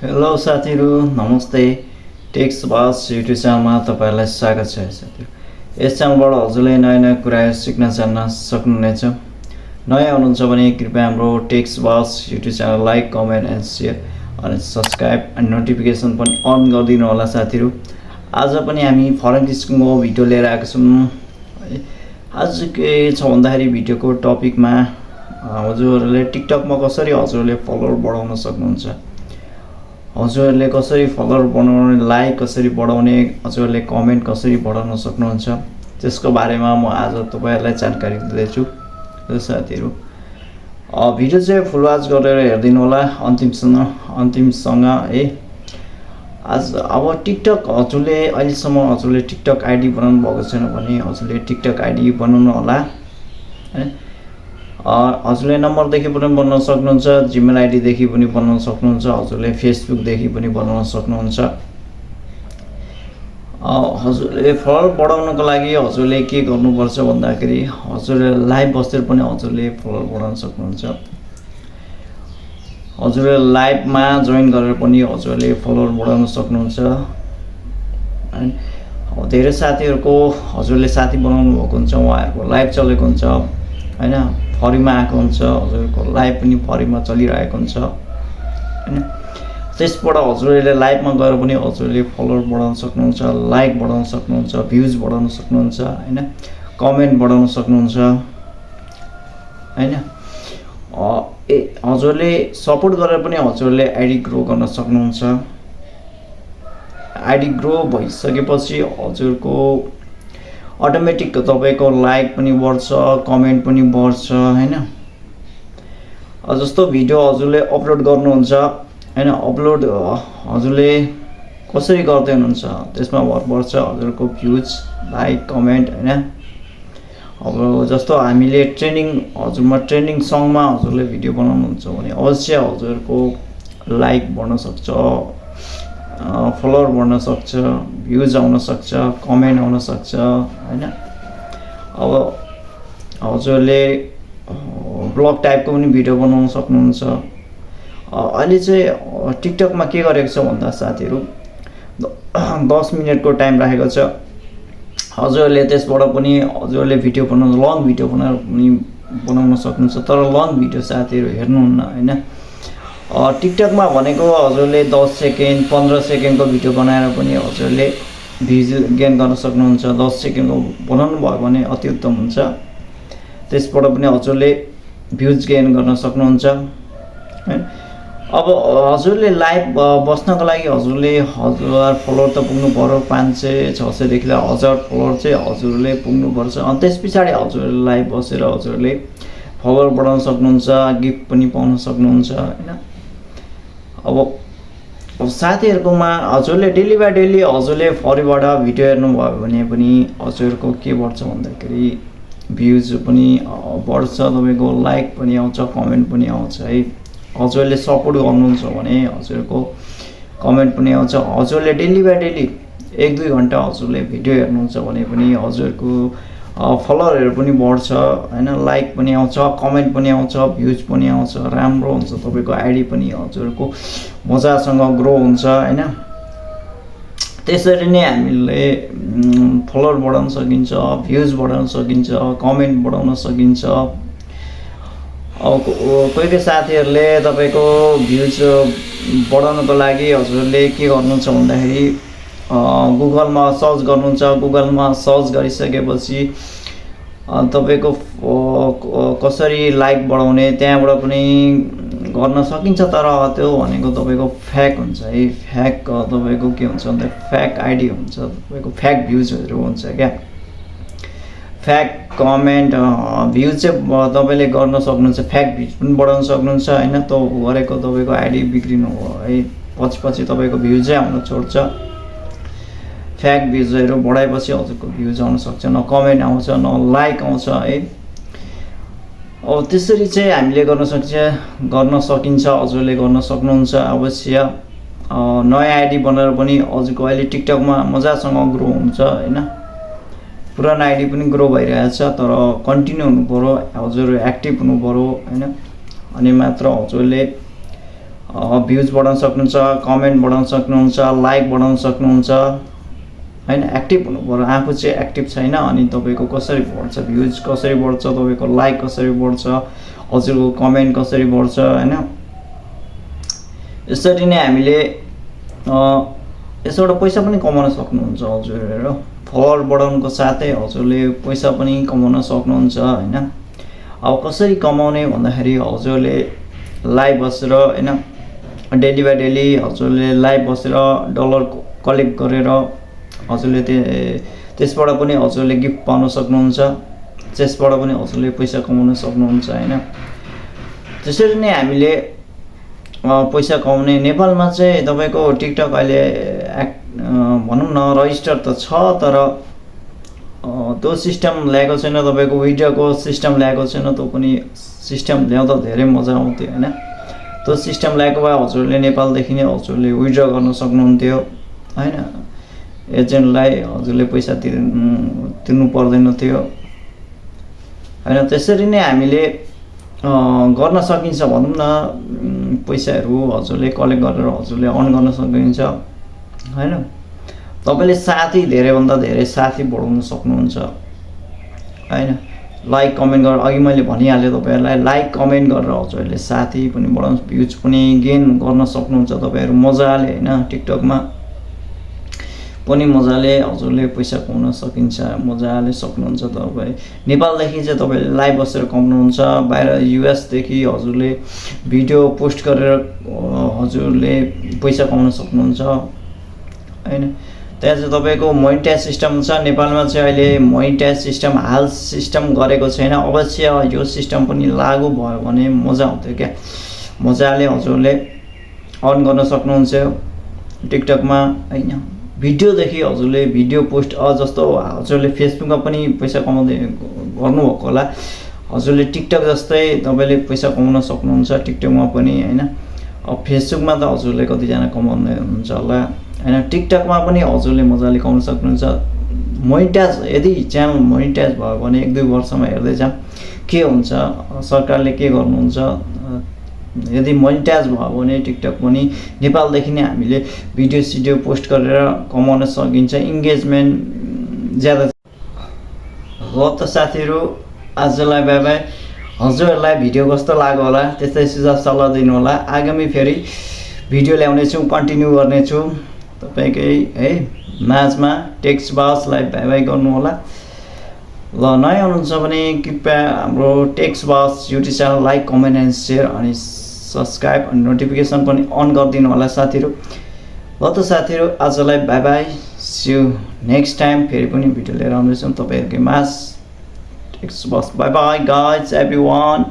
Hello साथीहरू नमस्ते takes बास युट्युब च्यानलमा तपाईँलाई स्वागत छ साथीहरू। यस च्यानलबाट हजुरले नयाँ नयाँ कुराहरू सिक्न जान्न सक्नुहुनेछ। नयाँ हुनुहुन्छ भने कृपया हाम्रो टेक्स बास YouTube channel like comment and share अनि सब्सक्राइब एन्ड नोटिफिकेसन पनि अन गरिदिनु होला साथीहरू। आज पनि हामी फरेन किसिमको भिडियो लिएर आएको छौँ। आज के छ भन्दाखेरि भिडियोको टपिकमा हजुरहरूले टिकटकमा कसरी हजुरहरूले फलोवर बढाउन सक्नुहुन्छ, हजुरहरूले कसरी फलोवर बनाउने, लाइक कसरी बढाउने, हजुरहरूले कमेन्ट कसरी बढाउन सक्नुहुन्छ, त्यसको बारेमा म आज तपाईहरुलाई जानकारी दिँदैछु साथीहरू। भिडियो चाहिँ फुल वाच गरेर हेर्दिनु होला अन्तिमसँग है। आज अब टिकटक हजुरले अहिलेसम्म हजुरले टिकटक आइडी बनाउनु भएको छैन भने हजुरले टिकटक आइडी बनाउनु होला है। हजुरले नम्बरदेखि पनि बनाउन सक्नुहुन्छ, जिमेल आइडीदेखि पनि बनाउन सक्नुहुन्छ, हजुरले फेसबुकदेखि पनि बनाउन सक्नुहुन्छ। हजुरले फलोवर बढाउनको लागि हजुरले के गर्नुपर्छ भन्दाखेरि हजुरले लाइभ बसेर पनि हजुरले फलोवर बढाउन सक्नुहुन्छ। हजुरले लाइभमा जोइन गरेर पनि हजुरले फलोवर बढाउन सक्नुहुन्छ। धेरै साथीहरूको हजुरले साथी बनाउनु भएको हुन्छ, उहाँहरूको लाइभ चलेको हुन्छ हैन, फरीमा आएको हुन्छ, हजुरको लाइभ पनि फरीमा चलिरहेको हुन्छ हैन। त्यसबाट हजुरले लाइभमा गएर पनि हजुरले फलोवर बढाउन सक्नुहुन्छ, लाइक बढाउन सक्नुहुन्छ, भ्युज बढाउन सक्नुहुन्छ हैन, कमेन्ट बढाउन सक्नुहुन्छ हैन। हजुरले सपोर्ट गरेर पनि हजुरले आइडी ग्रो गर्न सक्नुहुन्छ। आइडी ग्रो भइसकेपछि हजुरको अटोमेटिक तपाईको लाइक पनि बढ्छ, कमेन्ट पनि बढ्छ हैन। जस्तो भिडियो हजुरले अपलोड गर्नुहुन्छ हैन, अपलोड हजुरले कसरी गर्दै हुनुहुन्छ त्यसमा भर पर्छ हजुरको भ्युज, लाइक, कमेन्ट हैन। अब जस्तो हामीले ट्रेनिङ सङमा हजुरले भिडियो बनाउनुहुन्छ भने अवश्य हजुरको लाइक बढ्न सक्छ, फलोवर बढ्न सक्छ, भ्युज आउन सक्छ, कमेन्ट आउन सक्छ हैन। अब हजुरले ब्लग टाइपको पनि भिडियो बनाउन सक्नुहुन्छ। अहिले चाहिँ टिकटकमा के गरेको छ भन्दा साथीहरू 10 मिनेटको टाइम राखेको छ। हजुरले त्यसबाट पनि हजुरले भिडियो बनाउन, लङ भिडियो बनाएर पनि बनाउन सक्नुहुन्छ। तर लङ भिडियो साथीहरू हेर्नुहुन्न हैन। टिकटकमा भनेको हजुरले 10 सेकेन्ड 15 सेकेन्डको भिडियो बनाएर पनि हजुरले भ्युज गेन गर्न सक्नुहुन्छ। 10 सेकेन्डको बनाउनु भयो भने अति उत्तम हुन्छ। त्यसबाट पनि हजुरले भ्युज गेन गर्न सक्नुहुन्छ हैन। अब हजुरले लाइभ बस्नको लागि हजुरले 1000 फलोवर त पुग्नु पर्यो। 500 600 देखि 1000 फलोवर चाहिँ हजुरले पुग्नुपर्छ। अनि त्यसपछि हजुरले लाइभ बसेर हजुरले फलोवर बढाउन सक्नुहुन्छ, गिफ्ट पनि पाउन सक्नुहुन्छ हैन। अब साथीहरुकोमा हजुरले डेली बाइ डेली हजुरले फरीबाट भिडियो हेर्नुभयो भने पनि हजुरको के बढ्छ भन्दाखेरि भ्युज पनि बढ्छ, तपाईको लाइक पनि आउँछ, कमेन्ट पनि आउँछ है। हजुरले सपोर्ट गर्नुहुन्छ भने हजुरको कमेन्ट पनि आउँछ। हजुरले डेली बाइ डेली 1-2 घण्टा हजुरले भिडियो हेर्नुहुन्छ भने पनि हजुरको फलोवरहरू पनि बढ्छ हैन, लाइक पनि आउँछ, कमेन्ट पनि आउँछ, भ्युज पनि आउँछ, राम्रो हुन्छ। तपाईको आइडी पनि हजुरको मजासँग ग्रो हुन्छ हैन। त्यसरी नै हामीले फलोवर बढाउन सकिन्छ, भ्युज बढाउन सकिन्छ, कमेन्ट बढाउन सकिन्छ। अब कोही साथीहरूले तपाईको भ्युज बढाउनको लागि हजुरले के गर्नुहुन्छ भन्दाखेरि गुगलमा सर्च गर्नुहुन्छ। गुगलमा सर्च गरिसकेपछि तपाईको कसरी लाइक बढाउने त्यहाँबाट पनि गर्न सकिन्छ। तर त्यो भनेको तपाईको फेक हुन्छ है। फेक तपाईको के हुन्छ भन्दा फेक आइडी हुन्छ, तपाईको फेक भ्युजहरू हुन्छ क्या। फेक कमेन्ट भ्युज चाहिँ तपाईले गर्न सक्नुहुन्छ, फेक भ्युज पनि बढाउन सक्नुहुन्छ हैन। त्यो गरेको तपाईको आइडी बिग्रिनु हो है, पछि तपाईको भ्युजै आउन छोड्छ। फेक भ्युजहरू बढाएपछि हजुरको भ्युज आउन सक्छ, न कमेन्ट आउँछ, न लाइक आउँछ है। अब त्यसरी चाहिँ हामीले गर्न सकिन्छ, हजुरले गर्न सक्नुहुन्छ अवश्य। नयाँ आइडी बनाएर पनि हजुरको अहिले टिकटकमा मजासँग ग्रो हुन्छ हैन। पुरानो आइडी पनि ग्रो भइरहेछ, तर कन्टिन्यू हुनु पर्यो, हजुर एक्टिभ हुनु पर्यो हैन। अनि मात्र हजुरले भ्युज बढाउन सक्नुहुन्छ, कमेन्ट बढाउन सक्नुहुन्छ, लाइक बढाउन सक्नुहुन्छ हैन। एक्टिभ हुनु पर्यो। आफू चाहिँ एक्टिभ छैन अनि तपाईँको कसरी बढ्छ, भ्युज कसरी बढ्छ, तपाईँको लाइक कसरी बढ्छ, हजुरको कमेन्ट कसरी बढ्छ हैन। यसरी नै हामीले यसबाट पैसा पनि कमाउन सक्नुहुन्छ हजुरहरु। फलोअर बढाउनुको साथै हजुरले पैसा पनि कमाउन सक्नुहुन्छ हैन। अब कसरी कमाउने भन्दाखेरि हजुरले लाइभ बसेर हैन, डेली बाइ डेली हजुरले लाइभ बसेर डलर कलेक्ट गरेर हजुरले त्यसबाट पनि हजुरले गिफ्ट पाउन सक्नुहुन्छ, त्यसबाट पनि हजुरले पैसा कमाउन सक्नुहुन्छ हैन। त्यसरी नै हामीले पैसा कमाउने नेपालमा चाहिँ तपाईको टिकटक अहिले भनौँ न रजिस्टर त छ, तर त्यो सिस्टम ल्याएको छैन, तपाईको विड्रोको सिस्टम ल्याएको छैन। त्यो पनि सिस्टम ल्याउँदा धेरै मजा आउँथ्यो हैन। त्यो सिस्टम ल्याएको भए हजुरले नेपालदेखि नै हजुरले विड्रो गर्न सक्नुहुन्थ्यो हैन। एजेन्टलाई हजुरले पैसा तिर्नु पर्दैन थियो हैन। त्यसरी नै हामीले गर्न सकिन्छ भनौँ न, पैसाहरू हजुरले कलेक्ट गरेर हजुरले अर्न गर्न सकिन्छ हैन। तपाईले साथी धेरैभन्दा धेरै साथी बढाउन सक्नुहुन्छ हैन। लाइक कमेन्ट गरेर अघि मैले भनिहालेँ तपाईहरुलाई, लाइक कमेन्ट गरेर हजुरले साथी पनि बढाउन, भ्युज पनि गेन गर्न सक्नुहुन्छ तपाईहरु मजाले हैन। टिकटकमा पनि मजाले हजुरले पैसा कमाउन सकिन्छ, मजाले सक्नुहुन्छ। तपाईँ नेपालदेखि चाहिँ तपाईले लाइभ बसेर कमाउनुहुन्छ, बाहिर युएस देखि हजुरले भिडियो पोस्ट गरेर हजुरले पैसा कमाउन सक्नुहुन्छ हैन। त्यहाँ चाहिँ तपाईको मोनिटाइज सिस्टम छ। नेपालमा चाहिँ अहिले मोनिटाइज सिस्टम हाल सिस्टम गरेको छैन, अवश्य यो सिस्टम पनि लागू भयो भने मजा आउँथ्यो क्या। मजाले हजुरले अर्न गर्न सक्नुहुन्छ टिकटकमा हैन। भिडियोदेखि हजुरले भिडियो पोस्ट जस्तो हजुरले फेसबुकमा पनि पैसा कमाउँदै गर्नुभएको होला, हजुरले टिकटक जस्तै तपाईले पैसा कमाउन सक्नुहुन्छ टिकटकमा पनि हैन। अब फेसबुकमा त हजुरले कतिजना कमाउने हुनुहुन्छ होला हैन। टिकटकमा पनि हजुरले मजाले कमाउन सक्नुहुन्छ। मोनिटाइज यदि च्यानल मोनिटाइज भयो भने 1-2 वर्षमा हेर्दै जाम के हुन्छ, सरकारले के गर्नुहुन्छ। यदि मोनिटाइज भयो भने टिकटक पनि नेपालदेखि नै हामीले भिडियो सिडियो पोस्ट गरेर कमाउन सकिन्छ, इन्गेजमेन्ट ज्यादा। हो त साथीहरु, आजलाई बाइ बाइ। हजुरहरूलाई भिडियो कस्तो लाग्यो होला त्यस्तै सुझाव सल्लाह दिनु होला। आगामी फेरि भिडियो ल्याउने छु, कन्टिन्यू गर्ने छु तपाईकै है माझमा। टेक्स्ट बसलाई बाइ बाइ गर्नु होला। ल नयाँ हुनुहुन्छ भने कृपया हाम्रो text bus YouTube channel like comment and share अनि सब्स्क्राइब अनि नोटिफिकेसन पनि अन गरिदिनु होला साथीहरु। ल त साथीहरु, आजलाई bye bye, see you next time. फेरि पनि भिडियो लिएर आउँदैछौँ तपाईहरुकै माझ। Text bus, bye bye guys everyone.